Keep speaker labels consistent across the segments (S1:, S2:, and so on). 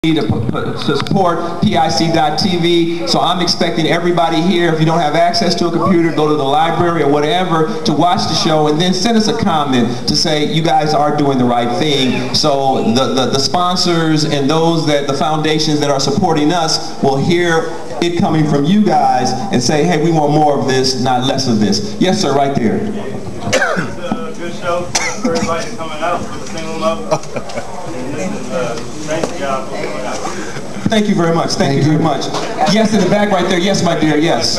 S1: to support PIC.TV. So I'm expecting everybody here, if you don't have access to a computer, go to the library or whatever to watch the show, and then send us a comment to say you guys are doing the right thing. So the sponsors and those that the foundations that are supporting us will hear it coming from you guys and say, hey, we want more of this, not less of this. Yes, sir, right there.
S2: It's a good show for everybody coming out with a single mother.
S1: Thank you very much. Thank you very much. Yes, in the back right there. Yes, my dear. Yes.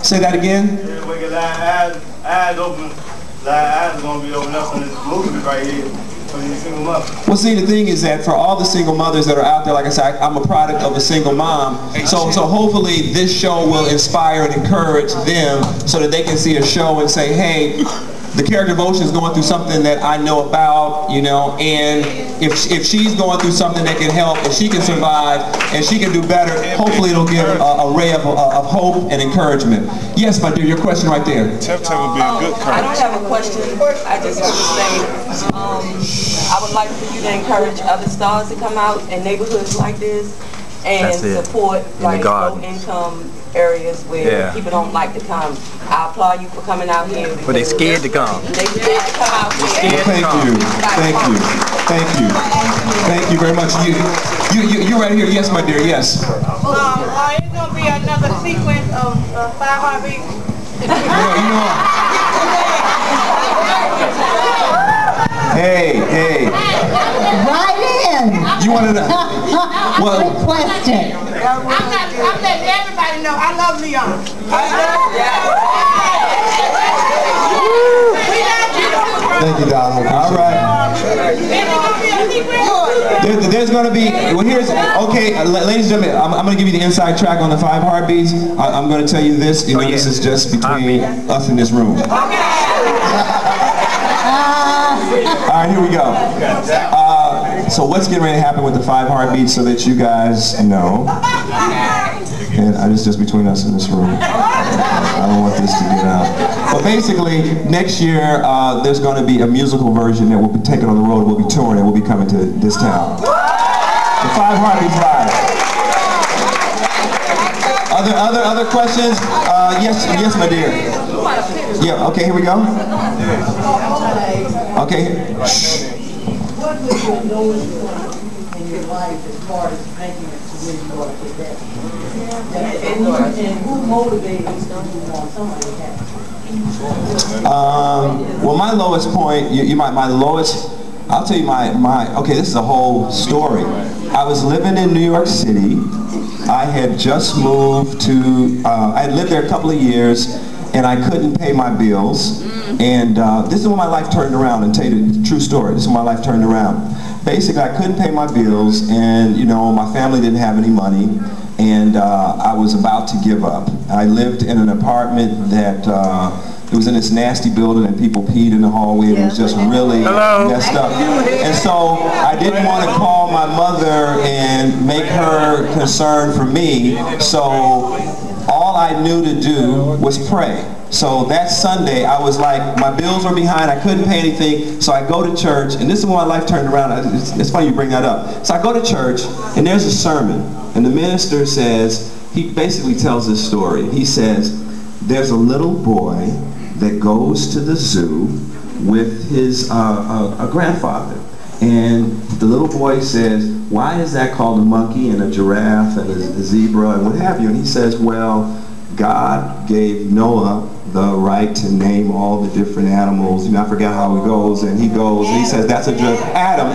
S1: Say that again. Eyes open. Eyes going to be open up on this movie right here. Well, see, the thing is that for all the single mothers that are out there, like I said, I'm a product of a single mom. So hopefully this show will inspire and encourage them so that they can see a show and say, hey, the character of Ocean is going through something that I know about, you know, and if she's going through something that can help, and she can survive, and she can do better, hopefully it'll give a ray of hope and encouragement. Yes, my dear, your question right there.
S3: Tip-Tip would be a good
S4: I don't have a question. I just want to say, I would like for you to encourage other stars to come out in neighborhoods like this and support like low-income areas where people don't like to come. I applaud you for coming out here.
S5: But they're scared to come.
S4: They're scared to come out here.
S1: Thank you. Thank you. Thank you. Thank you very much. You right here. Yes, my dear. Yes.
S6: It's going to be another sequence of 5 Heartbeats.
S1: Hey.
S7: Right in.
S1: You wanted to? Well,
S7: good question.
S6: I'm letting everybody know I love Leon.
S1: Thank you, Donald. All right. There's going to be, well, here's, okay, ladies and gentlemen, I'm going to give you the inside track on the 5 Heartbeats. I'm going to tell you this, you know, this is just between us in this room. All right, here we go. So what's getting ready to happen with the 5 Heartbeats so that you guys know? And it's just between us in this room. I don't want this to get out. But basically, next year, there's going to be a musical version that will be taken on the road. We'll be touring and we'll be coming to this town. The 5 Heartbeats live. Other questions? Yes, my dear. Yeah. Okay. Here we go. Okay. Shh.
S8: What was your lowest point in your life as far as making it to where you are today? And who motivated you to want somebody happy?
S1: Well, my lowest point, my lowest, I'll tell you okay, this is a whole story. I was living in New York City. I had just moved to, I had lived there a couple of years, and I couldn't pay my bills. And this is when my life turned around, and tell you the true story. This is when my life turned around. Basically, I couldn't pay my bills, and you know, my family didn't have any money, and I was about to give up. I lived in an apartment that it was in this nasty building, and people peed in the hallway. It was just really messed up. And so I didn't want to call my mother and make her concerned for me. So all I knew to do was pray. So that Sunday, I was like, my bills were behind, I couldn't pay anything, so I go to church, and this is when my life turned around. It's funny you bring that up. So I go to church, and there's a sermon, and the minister says, he basically tells this story. He says, there's a little boy that goes to the zoo with his a grandfather, and the little boy says, why is that called a monkey and a giraffe and a zebra and what have you? And he says, well, God gave Noah the right to name all the different animals. You know, I forgot how he goes, and he goes, and he says that's a Adam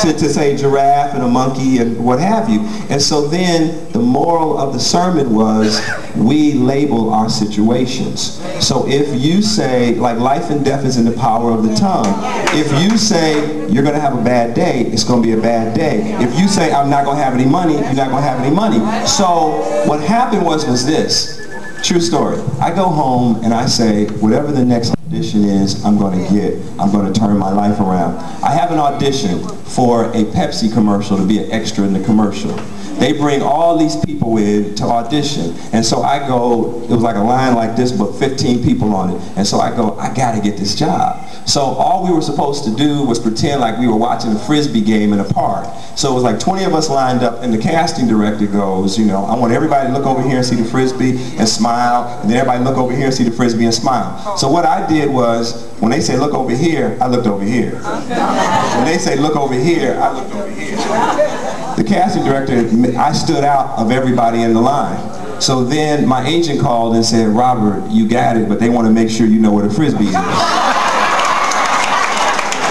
S1: to say giraffe and a monkey and what have you. And so then the moral of the sermon was we label our situations. So if you say, like, life and death is in the power of the tongue. If you say you're going to have a bad day, it's going to be a bad day. If you say I'm not going to have any money, you're not going to have any money. So what happened was this. True story. I go home and I say, whatever the next audition is, I'm going to turn my life around. I have an audition for a Pepsi commercial to be an extra in the commercial. They bring all these people in to audition, and so I go, it was like a line like this but 15 people on it, and so I go, I gotta get this job. So all we were supposed to do was pretend like we were watching a Frisbee game in a park. So it was like 20 of us lined up, and the casting director goes, you know, I want everybody to look over here and see the Frisbee and smile, and then everybody look over here and see the Frisbee and smile. So what I did was, when they say look over here, I looked over here. When they say look over here, I looked over here. The casting director, I stood out of everybody in the line. So then my agent called and said, Robert, you got it, but they want to make sure you know where the Frisbee is.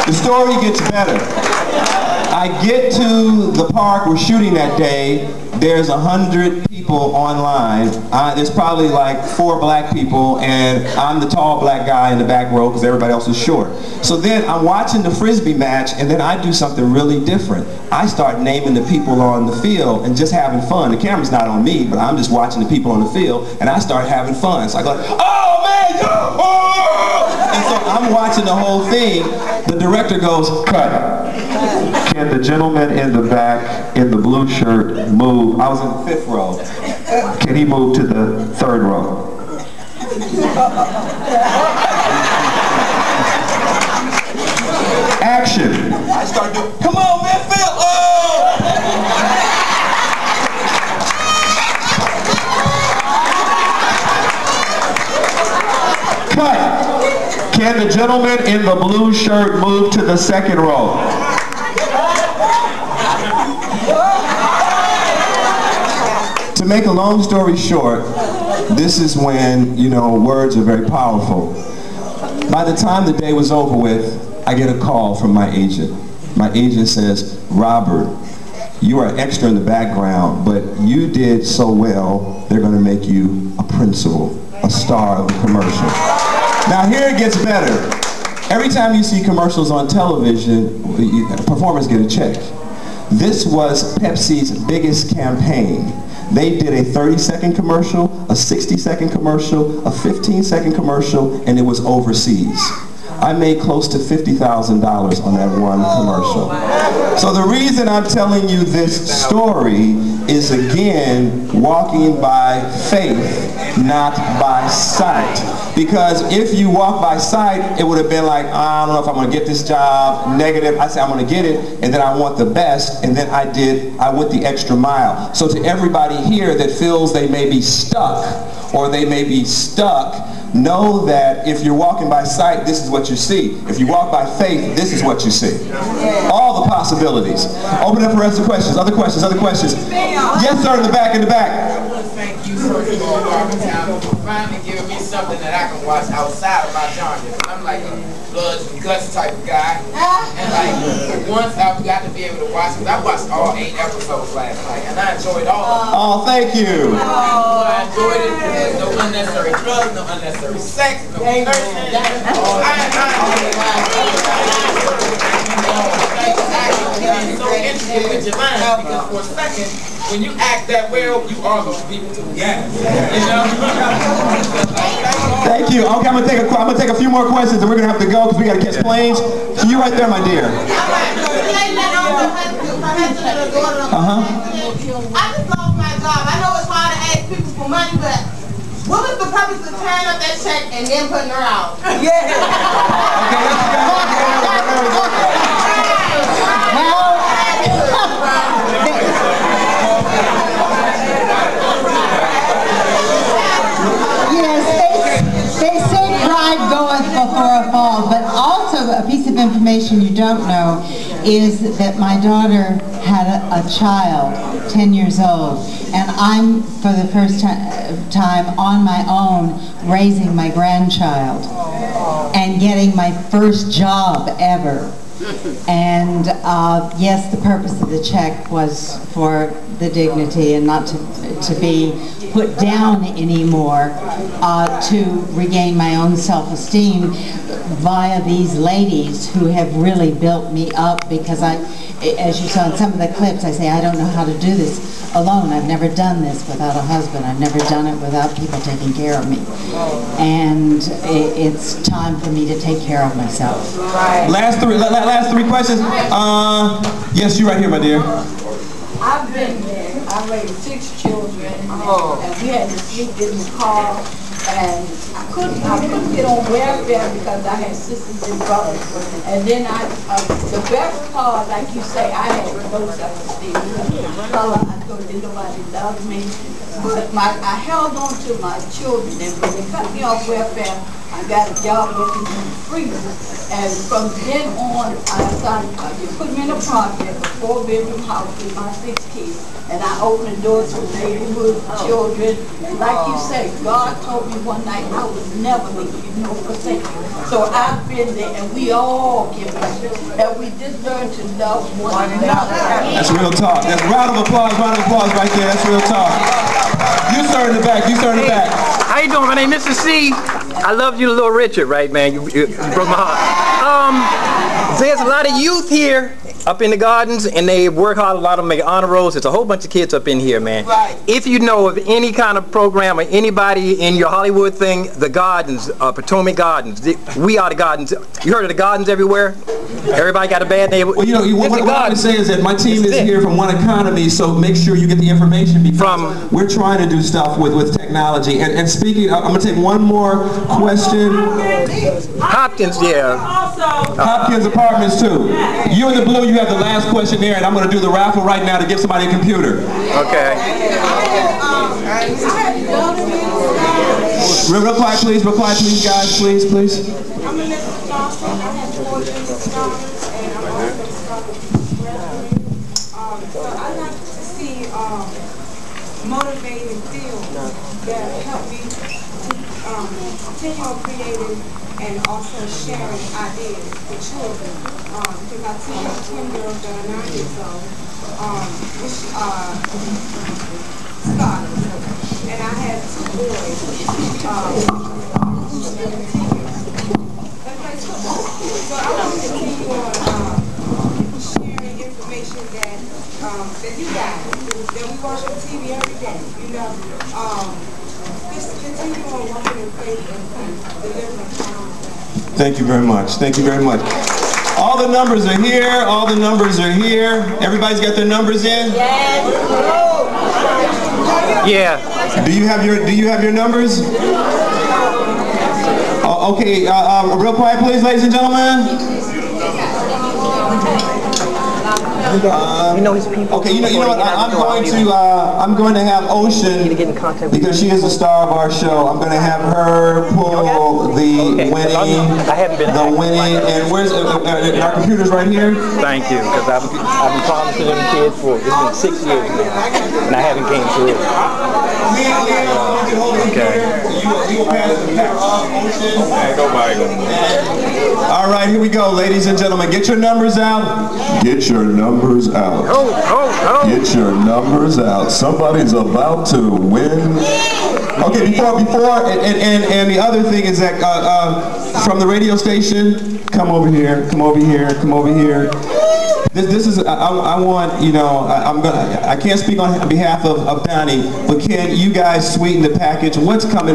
S1: The story gets better. I get to the park, we're shooting that day, there's 100 people online. There's probably like 4 black people, and I'm the tall black guy in the back row because everybody else is short. So then I'm watching the Frisbee match, and then I do something really different. I start naming the people on the field and just having fun. The camera's not on me, but I'm just watching the people on the field, and I start having fun. So I go, oh man, oh! And so I'm watching the whole thing. The director goes, cut. Can the gentleman in the back in the blue shirt move? I was in the 5th row. Can he move to the 3rd row? Action. I start doing, come on man, Phil! Oh! Cut. Can the gentleman in the blue shirt move to the 2nd row? To make a long story short, this is when, you know, words are very powerful. By the time the day was over with, I get a call from my agent. My agent says, Robert, you are an extra in the background, but you did so well, they're going to make you a principal, a star of the commercial. Now here it gets better. Every time you see commercials on television, performers get a check. This was Pepsi's biggest campaign. They did a 30-second commercial, a 60-second commercial, a 15-second commercial, and it was overseas. I made close to $50,000 on that one commercial. So the reason I'm telling you this story is, again, walking by faith, not by sight. Because if you walk by sight, it would have been like, I don't know if I'm going to get this job, negative. I said I'm going to get it, and then I want the best, and then I went the extra mile. So to everybody here that feels they may be stuck, or they may be stuck, know that if you're walking by sight, this is what you see. If you walk by faith, this is what you see. All the possibilities. Open up for rest of questions. Other questions, other questions. Yes, sir, in the back, in the back.
S3: I want to thank you, first of all, Robert Townsend, for finally giving me something that I can watch outside of my genre. I'm like a bloods and guts type of guy. And like, once I've got to be able to watch, because I watched all 8 episodes last night, and I enjoyed all of them.
S1: Oh, thank you.
S3: I enjoyed it. There's no unnecessary drugs, no unnecessary sex, no cursing. I'm so interested with your lines, because for a second, when you act that well, you are those people to the gas. You know?
S1: Thank you. Okay, I'm gonna take a few more questions, and we're gonna have to go because we gotta catch planes. So you right there, my dear.
S6: I just lost my job. I know it's hard to ask people for money, but what was the purpose of tearing up that check and then putting her out?
S1: Okay,
S7: Yes, they say pride goeth before a fall, but also a piece of information you don't know is that my daughter had a child, 10 years old, and I'm, for the first time on my own, raising my grandchild and getting my first job ever. And yes, the purpose of the check was for the dignity and not to be put down anymore, to regain my own self-esteem via these ladies who have really built me up, because as you saw in some of the clips, I say, I don't know how to do this alone. I've never done this without a husband. I've never done it without people taking care of me. And it's time for me to take care of myself.
S4: Right.
S1: Last three questions. Yes, you right here, my dear.
S8: I've been there. I raised 6 children, and we had to sleep in the car. And I couldn't get on welfare because I had sisters and brothers. And then the best part, like you say, I had no self-esteem. I thought nobody loved me. But I held on to my children, and when they cut me off welfare, I got a job working in the freezer. And from then on, I started, you put me in a project, a 4-bedroom house with my 6 kids. And I opened the doors for neighborhood children. Like you say, God told me one night I would never leave you, nor forsake you. So I've been there, and we all give back. And we just learn to love one another.
S1: That's real talk. That's round of applause right there. That's real talk. You sir in the back. You sir in the back.
S5: How you doing? My name is Mr. C. I love you, Little Richard, right, man? You broke my heart. There's a lot of youth here up in the gardens, and they work hard. A lot of them make honor rolls. There's a whole bunch of kids up in here, man.
S3: Right.
S5: If you know of any kind of program or anybody in your Hollywood thing, the gardens, Potomac Gardens, we are the gardens. You heard of the gardens everywhere? Everybody got a bad name.
S1: Well, you know, what I would say is that my team is here from One Economy, so make sure you get the information because we're trying to do stuff with technology. And speaking, I'm going to take one more question.
S5: Hopkins, yeah.
S1: Hopkins Apartments, too. You in the blue, you have the last question there, and I'm going to do the raffle right now to give somebody a computer.
S5: Okay.
S1: Real quiet, please. Real quiet, please, guys. Please.
S6: I'm a Mrs. Johnson. I have 4 junior scholars, and I'm also a scholar so I like to see motivating films that help me to continue on creating and also sharing ideas for children. Because I see 10 girls that are 9 years old, which are scholars. And I have 2 boys who's 17. So I want to continue on sharing information that you guys, that we watch on TV every day, you know. Just continue on walking in faith and delivering power.
S1: Thank you very much. Thank you very much. All the numbers are here. All the numbers are here. Everybody's got their numbers in?
S5: Yeah.
S1: Do you have your numbers? Okay, real quiet please, ladies and gentlemen. Okay, you know what? I'm going to have Ocean, because she is the star of our show. I'm going to have her pull the winning, and where's our computer's right here.
S5: Thank you, because I've been talking to them kids for it's been 6 years now, and I haven't came through. Okay.
S1: All right, here we go, ladies and gentlemen. Get your numbers out. Get your numbers out. Get your numbers out. Somebody's about to win. Okay, before, and the other thing is that from the radio station, come over here. This is, I want, you know, I can't speak on behalf of Donnie, but can you guys sweeten the package? What's coming up?